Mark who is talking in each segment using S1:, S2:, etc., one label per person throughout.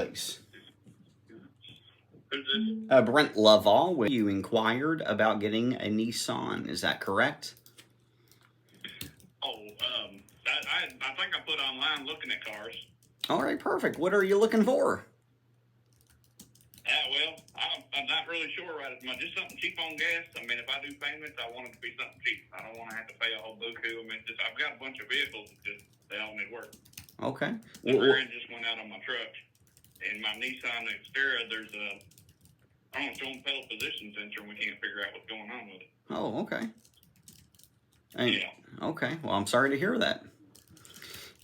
S1: Place.
S2: Who's this?
S1: Brent Lovall, you inquired about getting a Nissan. Is that correct?
S2: Oh, I think I put online looking at cars.
S1: All right, perfect. What are you looking for?
S2: Well, I'm not really sure right at the moment. Just something cheap on gas. I mean, if I do payments, I want it to be something cheap. I don't want to have to pay a whole buku. I mean, I've got a bunch of vehicles that they all need work.
S1: Okay.
S2: The rear end just went out on my truck. In my Nissan Xterra, there's a show pedal position sensor, and we can't figure out what's going on with it.
S1: Oh, okay. And,
S2: yeah.
S1: Okay. Well, I'm sorry to hear that.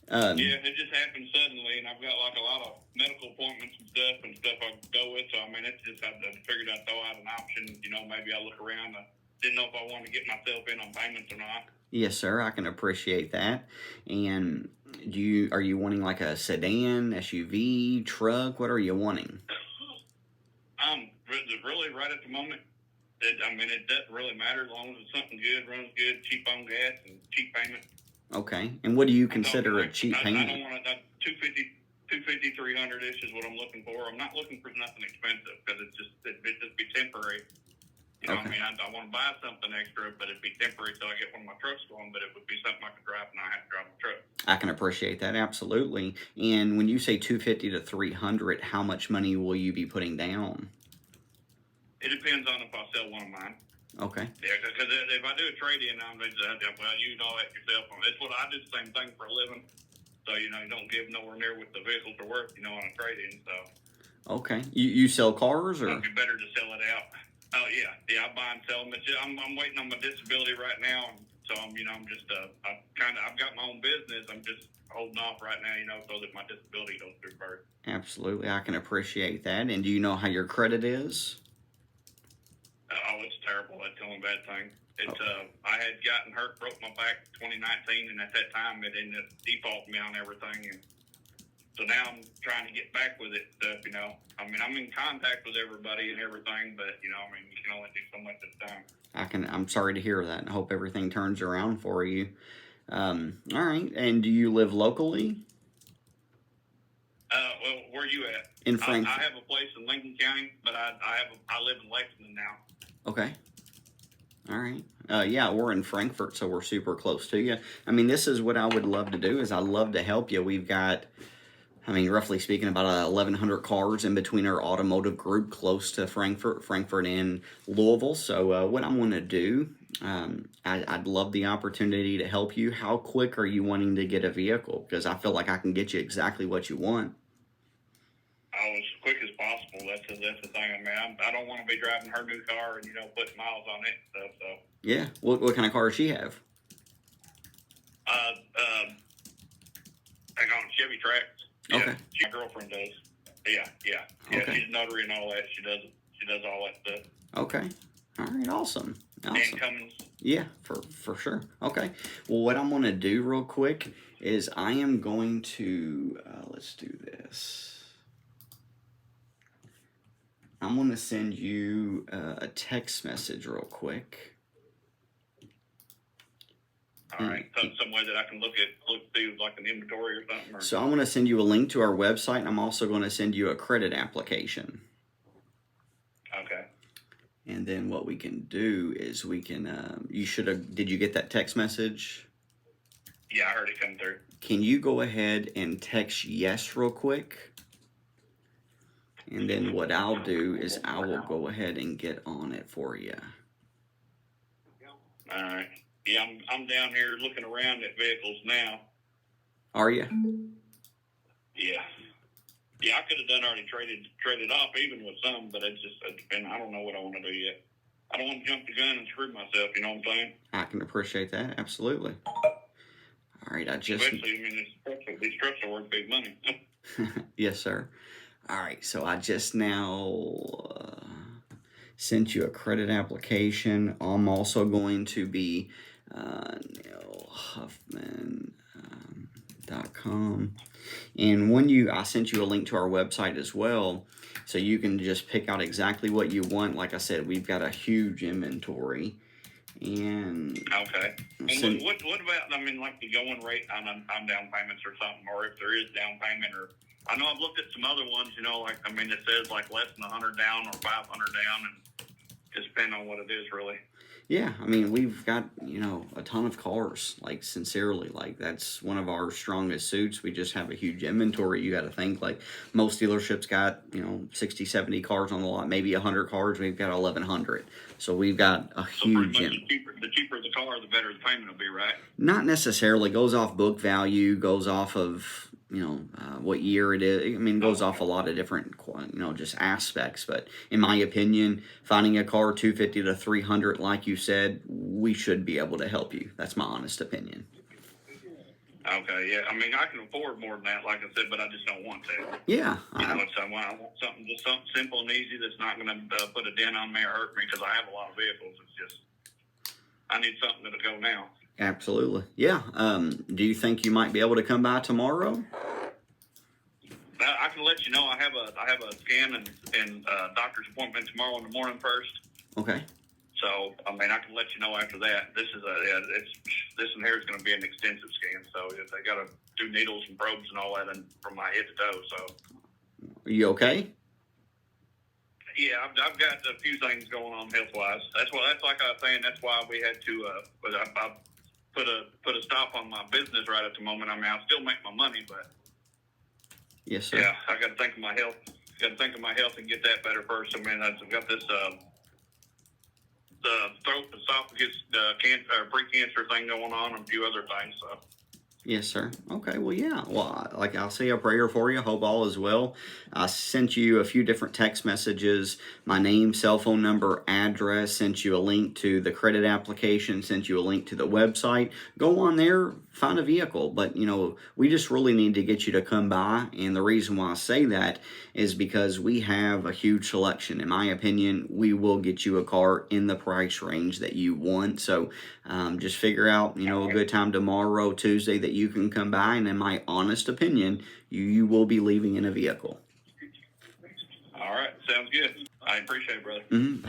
S2: Yeah, it just happened suddenly, and I've got like a lot of medical appointments and stuff I go with. So I mean, it's just I figured I'd throw out an option. You know, maybe I look around. I didn't know if I wanted to get myself in on payments or not.
S1: Yes, sir. I can appreciate that. And are you wanting like a sedan, SUV, truck? What are you wanting?
S2: Really right at the moment. It doesn't really matter as long as it's something good, runs good, cheap on gas, and cheap payment.
S1: Okay. And what do you consider a cheap payment?
S2: I don't want to. 250, 300-ish is what I'm looking for. I'm not looking for nothing expensive because it'd just be temporary. You know what I mean? I want to buy something extra, but it'd be temporary till I get one of my trucks going, but it would be something I could drive and I have to drive my truck.
S1: I can appreciate that, absolutely. And when you say 250 to 300, how much money will you be putting down?
S2: It depends on if I sell one of mine.
S1: Okay.
S2: Yeah, because if I do a trade-in, well, you know that yourself. It's what I do the same thing for a living. So, you know, you don't give nowhere near what the vehicles are worth, you know, on a trade-in, so.
S1: Okay. You sell cars, or?
S2: It'd be better to sell it out. Oh, yeah. Yeah, I buy and sell them. I'm waiting on my disability right now, and so I've got my own business. I'm just holding off right now, you know, so that my disability goes through first.
S1: Absolutely. I can appreciate that. And do you know how your credit is?
S2: Oh, it's terrible. That's the only bad thing. I had gotten hurt, broke my back 2019, and at that time it ended up defaulting me on everything. And so now I'm trying to get back with it stuff, you know. I mean, I'm in contact with everybody and everything, but, you know, I mean, you can only do so much at a time.
S1: I'm sorry to hear that. I hope everything turns around for you. All right. And do you live locally?
S2: Well, where are you at?
S1: In Frankfort.
S2: I have a place in Lincoln County, but I live in Lexington now.
S1: Okay. All right. Yeah, we're in Frankfort, so we're super close to you. I mean, this is what I would love to do, is I'd love to help you. We've got, I mean, roughly speaking, about 1,100 cars in between our automotive group close to Frankfort and Louisville. So what I'm going to do, I'd love the opportunity to help you. How quick are you wanting to get a vehicle? Because I feel like I can get you exactly what you want.
S2: Oh, as quick as possible. That's the thing. I mean, I don't want to be driving her new car and, you know, putting miles on it and stuff. So.
S1: Yeah. What kind of car does she have?
S2: Hang on, Chevy Trax. Yeah,
S1: okay.
S2: My girlfriend does. Yeah. Okay. She's a notary and all that. She does all that stuff.
S1: Okay. All right. Awesome.
S2: And Cummins.
S1: Yeah, for sure. Okay. Well, what I'm going to do real quick is I am going to let's do this. I'm going to send you a text message real quick.
S2: All right. Some way that I can look through like an inventory or something. Or...
S1: So I'm going to send you a link to our website, and I'm also going to send you a credit application.
S2: Okay.
S1: And then what we can do is we can, did you get that text message?
S2: Yeah, I heard it come through.
S1: Can you go ahead and text yes real quick? And then what I'll do is I will go ahead and get on it for you.
S2: All right. Yeah, I'm down here looking around at vehicles now.
S1: Are you?
S2: Yeah. Yeah, I could have already traded off even with some, but it's just, I don't know what I want to do yet. I don't want to jump the gun and screw myself, you know what I'm saying?
S1: I can appreciate that, absolutely. All right,
S2: Especially, I mean, these trucks are worth big money.
S1: Yes, sir. All right, so I just now sent you a credit application. I'm also going to be neilhuffman.com. And when I sent you a link to our website as well, so you can just pick out exactly what you want. Like I said, we've got a huge inventory. And
S2: Okay. And
S1: since,
S2: what about, I mean, like the going rate on down payments or something, or if there is down payment, or I know I've looked at some other ones, you know, like, I mean, it says like less than 100 down or 500 down, and just depending on what it is, really.
S1: yeah, I mean, we've got, you know, a ton of cars, like, sincerely, like, that's one of our strongest suits. We just have a huge inventory. You got to think, like, most dealerships got, you know, 60, 70 cars on the lot, maybe 100 cars. We've got 1,100. So we've got a
S2: So pretty
S1: huge,
S2: much the cheaper the car, the better the payment will be, right?
S1: not necessarily, goes off book value, goes off of, you know, what year it is. I mean, goes off a lot of different, you know, just aspects. But in my opinion, finding a car 250 to 300, like you said, we should be able to help you. That's my honest opinion.
S2: Okay, yeah. I mean, I can afford more than that, like I said, but I just don't want to.
S1: Yeah,
S2: You know, I want something simple and easy that's not going to put a dent on me or hurt me, because I have a lot of vehicles. It's just I need something that'll go now.
S1: absolutely. Yeah. Do you think you might be able to come by tomorrow?
S2: I can let you know. I have a scan and doctor's appointment tomorrow in the morning first.
S1: Okay.
S2: So I mean, I can let you know after that. This one here is going to be an extensive scan. So they got to do needles and probes and all that, and from my head to toe. So
S1: Are you okay?
S2: yeah, I've got a few things going on health wise. That's like I was saying. That's why we had to. I put a stop on my business right at the moment. I mean, I still make my money, but
S1: Yes, sir.
S2: yeah, I got to think of my health. Got to think of my health and get that better first. I mean, I've got this the throat esophagus pre-cancer thing going on, and a few other things. So
S1: Yes, sir. Okay, well, yeah. Well, like, I'll say a prayer for you. Hope all is well. I sent you a few different text messages, my name, cell phone number, address, sent you a link to the credit application, sent you a link to the website. Go on there, find a vehicle. But, you know, we just really need to get you to come by. And the reason why I say that is because we have a huge selection. In my opinion, we will get you a car in the price range that you want. So just figure out, you know, a good time tomorrow, Tuesday, that you can come by. And in my honest opinion, you will be leaving in a vehicle.
S2: all right, sounds good. I appreciate it, brother.
S1: Mm-hmm.